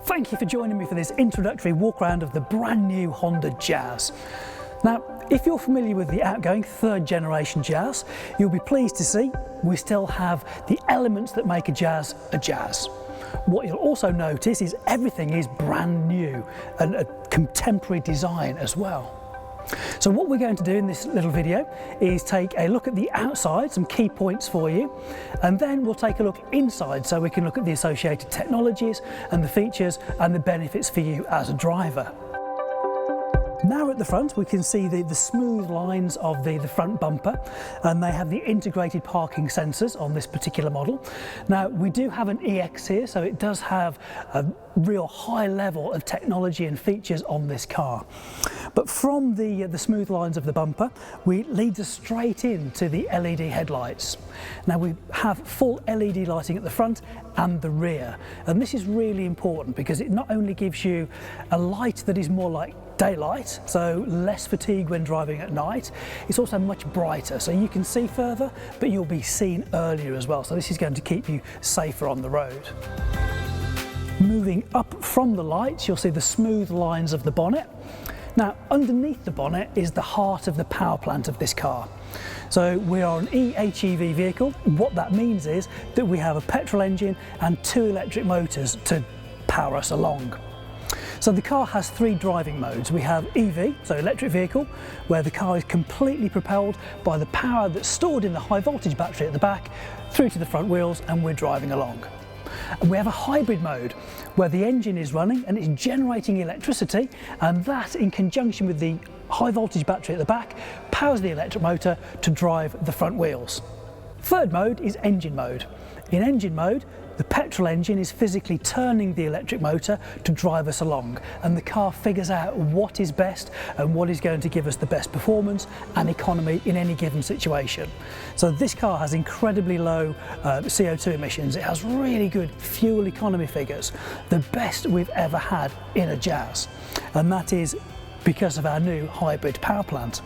Thank you for joining me for this introductory walk around of the brand new Honda Jazz. Now, if you're familiar with the outgoing third generation Jazz, you'll be pleased to see we still have the elements that make a Jazz a Jazz. What you'll also notice is everything is brand new and a contemporary design as well. So what we're going to do in this little video is take a look at the outside, some key points for you, and then we'll take a look inside so we can look at the associated technologies and the features and the benefits for you as a driver. Now at the front we can see the smooth lines of the front bumper, and they have the integrated parking sensors on this particular model. Now we do have an EX here, so it does have a real high level of technology and features on this car. But from the smooth lines of the bumper, we lead us straight into the LED headlights. Now we have full LED lighting at the front and the rear, and this is really important because it not only gives you a light that is more like daylight, so less fatigue when driving at night, it's also much brighter, so you can see further, but you'll be seen earlier as well, so this is going to keep you safer on the road. Moving up from the lights, you'll see the smooth lines of the bonnet. Now, underneath the bonnet is the heart of the power plant of this car. So we are an eHEV vehicle. What that means is that we have a petrol engine and 2 electric motors to power us along. So the car has 3 driving modes. We have EV, so electric vehicle, where the car is completely propelled by the power that's stored in the high voltage battery at the back through to the front wheels, and we're driving along. And we have a hybrid mode where the engine is running and it's generating electricity, and that in conjunction with the high voltage battery at the back powers the electric motor to drive the front wheels. Third mode is engine mode. In engine mode, the petrol engine is physically turning the electric motor to drive us along, and the car figures out what is best and what is going to give us the best performance and economy in any given situation. So this car has incredibly low CO2 emissions. It has really good fuel economy figures, the best we've ever had in a Jazz, and that is because of our new hybrid power plant.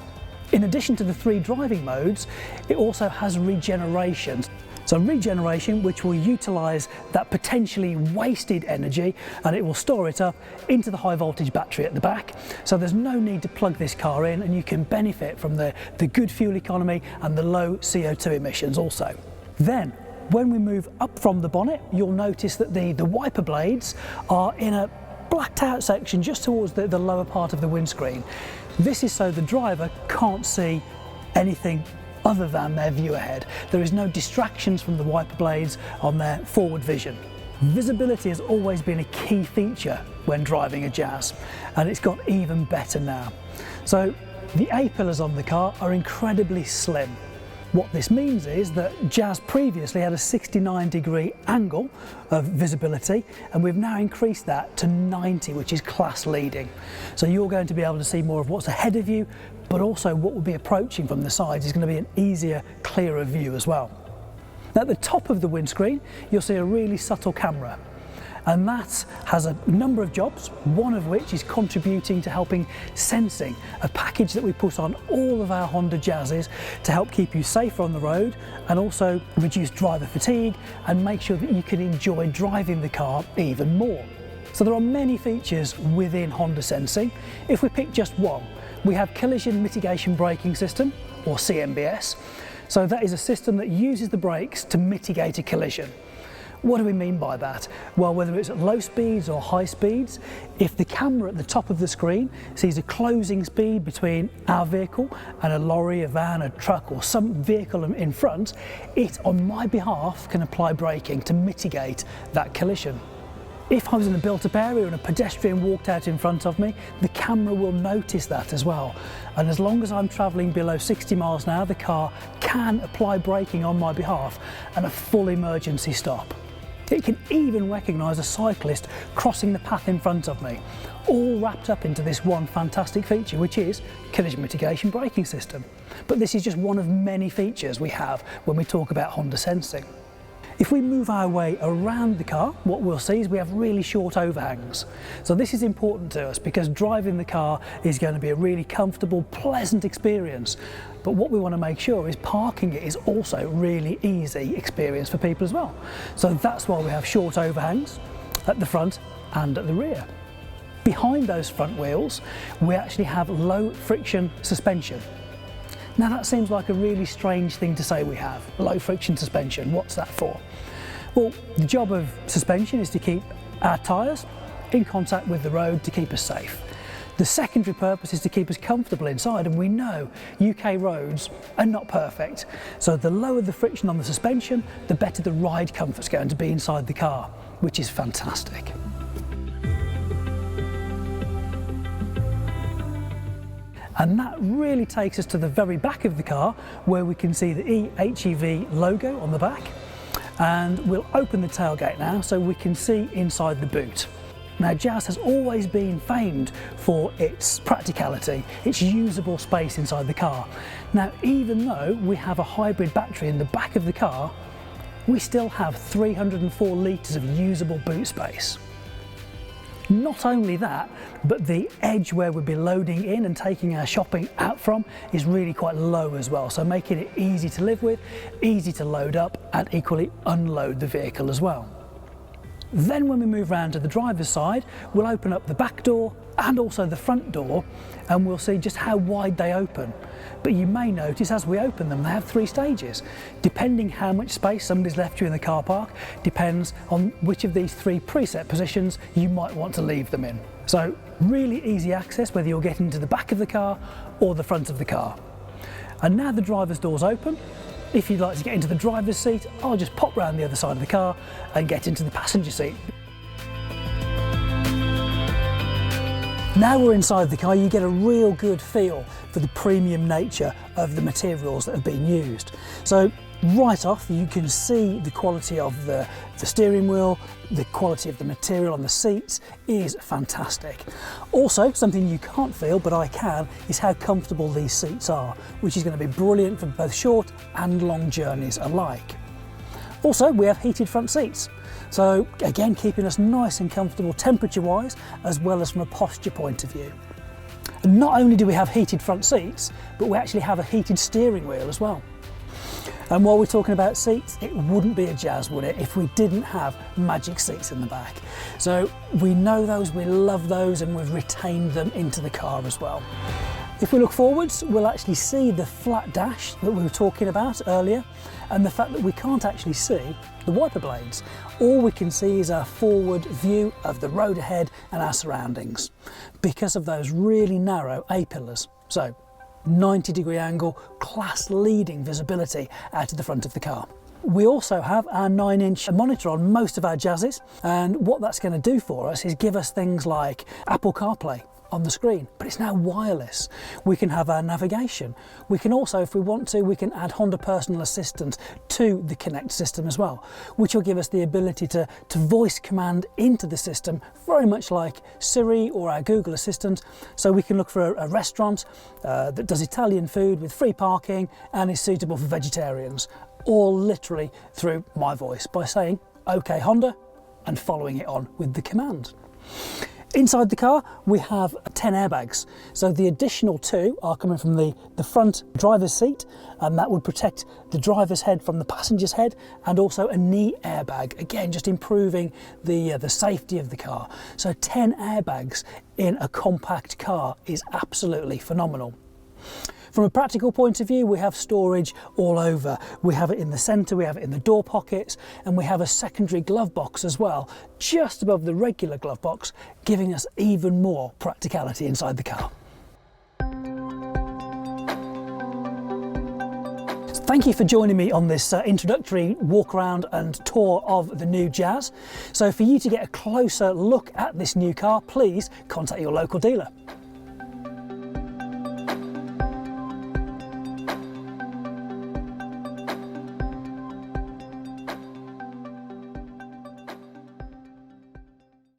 In addition to the 3 driving modes, it also has regeneration. So regeneration, which will utilise that potentially wasted energy, and it will store it up into the high voltage battery at the back. So there's no need to plug this car in, and you can benefit from the good fuel economy and the low CO2 emissions also. Then, when we move up from the bonnet, you'll notice that the wiper blades are in a blacked out section just towards the lower part of the windscreen. This is so the driver can't see anything other than their view ahead. There is no distractions from the wiper blades on their forward vision. Visibility has always been a key feature when driving a Jazz, and it's got even better now. So the A-pillars on the car are incredibly slim. What this means is that Jazz previously had a 69-degree angle of visibility, and we've now increased that to 90, which is class leading. So you're going to be able to see more of what's ahead of you, but also what will be approaching from the sides is going to be an easier, clearer view as well. Now at the top of the windscreen, you'll see a really subtle camera, and that has a number of jobs, one of which is contributing to helping sensing, a package that we put on all of our Honda Jazzes to help keep you safer on the road and also reduce driver fatigue and make sure that you can enjoy driving the car even more. So there are many features within Honda Sensing. If we pick just one, we have collision mitigation braking system, or CMBS. So that is a system that uses the brakes to mitigate a collision. What do we mean by that? Well, whether it's at low speeds or high speeds, if the camera at the top of the screen sees a closing speed between our vehicle and a lorry, a van, a truck, or some vehicle in front, it, on my behalf, can apply braking to mitigate that collision. If I was in a built-up area and a pedestrian walked out in front of me, the camera will notice that as well. And as long as I'm travelling below 60 miles an hour, the car can apply braking on my behalf and a full emergency stop. It can even recognise a cyclist crossing the path in front of me, all wrapped up into this one fantastic feature, which is collision mitigation braking system. But this is just one of many features we have when we talk about Honda Sensing. If we move our way around the car, what we'll see is we have really short overhangs. So this is important to us because driving the car is going to be a really comfortable, pleasant experience. But what we want to make sure is parking it is also really easy experience for people as well. So that's why we have short overhangs at the front and at the rear. Behind those front wheels, we actually have low friction suspension. Now that seems like a really strange thing to say we have, low friction suspension. What's that for? Well, the job of suspension is to keep our tyres in contact with the road to keep us safe. The secondary purpose is to keep us comfortable inside, and we know UK roads are not perfect. So the lower the friction on the suspension, the better the ride comfort's going to be inside the car, which is fantastic. And that really takes us to the very back of the car, where we can see the EHEV logo on the back. And we'll open the tailgate now so we can see inside the boot. Now, Jazz has always been famed for its practicality, its usable space inside the car. Now, even though we have a hybrid battery in the back of the car, we still have 304 litres of usable boot space. Not only that, but the edge where we'll be loading in and taking our shopping out from is really quite low as well, so making it easy to live with, easy to load up and equally unload the vehicle as well. Then when we move around to the driver's side, we'll open up the back door and also the front door, and we'll see just how wide they open. But you may notice as we open them, they have 3 stages. Depending how much space somebody's left you in the car park, depends on which of these 3 preset positions you might want to leave them in. So really easy access, whether you're getting to the back of the car or the front of the car. And now the driver's door's open. If you'd like to get into the driver's seat, I'll just pop round the other side of the car and get into the passenger seat. Now we're inside the car, you get a real good feel for the premium nature of the materials that have been used. So right off, you can see the quality of the steering wheel, the quality of the material on the seats is fantastic. Also, something you can't feel, but I can, is how comfortable these seats are, which is going to be brilliant for both short and long journeys alike. Also, we have heated front seats. So again, keeping us nice and comfortable temperature-wise, as well as from a posture point of view. And not only do we have heated front seats, but we actually have a heated steering wheel as well. And while we're talking about seats, it wouldn't be a Jazz, would it, if we didn't have magic seats in the back. So we know those, we love those, and we've retained them into the car as well. If we look forwards, we'll actually see the flat dash that we were talking about earlier, and the fact that we can't actually see the wiper blades. All we can see is our forward view of the road ahead and our surroundings because of those really narrow A-pillars. So 90-degree angle, class leading visibility out of the front of the car. We also have our 9-inch monitor on most of our Jazzes, and what that's going to do for us is give us things like Apple CarPlay on the screen, but it's now wireless. We can have our navigation. We can also, if we want to, we can add Honda Personal Assistant to the Connect system as well, which will give us the ability to voice command into the system, very much like Siri or our Google Assistant. So we can look for a restaurant that does Italian food with free parking and is suitable for vegetarians, all literally through my voice by saying, "Okay Honda," and following it on with the command. Inside the car, we have 10 airbags. So the additional 2 are coming from the front driver's seat, and that would protect the driver's head from the passenger's head, and also a knee airbag. Again, just improving the safety of the car. So 10 airbags in a compact car is absolutely phenomenal. From a practical point of view, we have storage all over. We have it in the centre, we have it in the door pockets, and we have a secondary glove box as well, just above the regular glove box, giving us even more practicality inside the car. Thank you for joining me on this introductory walk around and tour of the new Jazz. So for you to get a closer look at this new car, please contact your local dealer.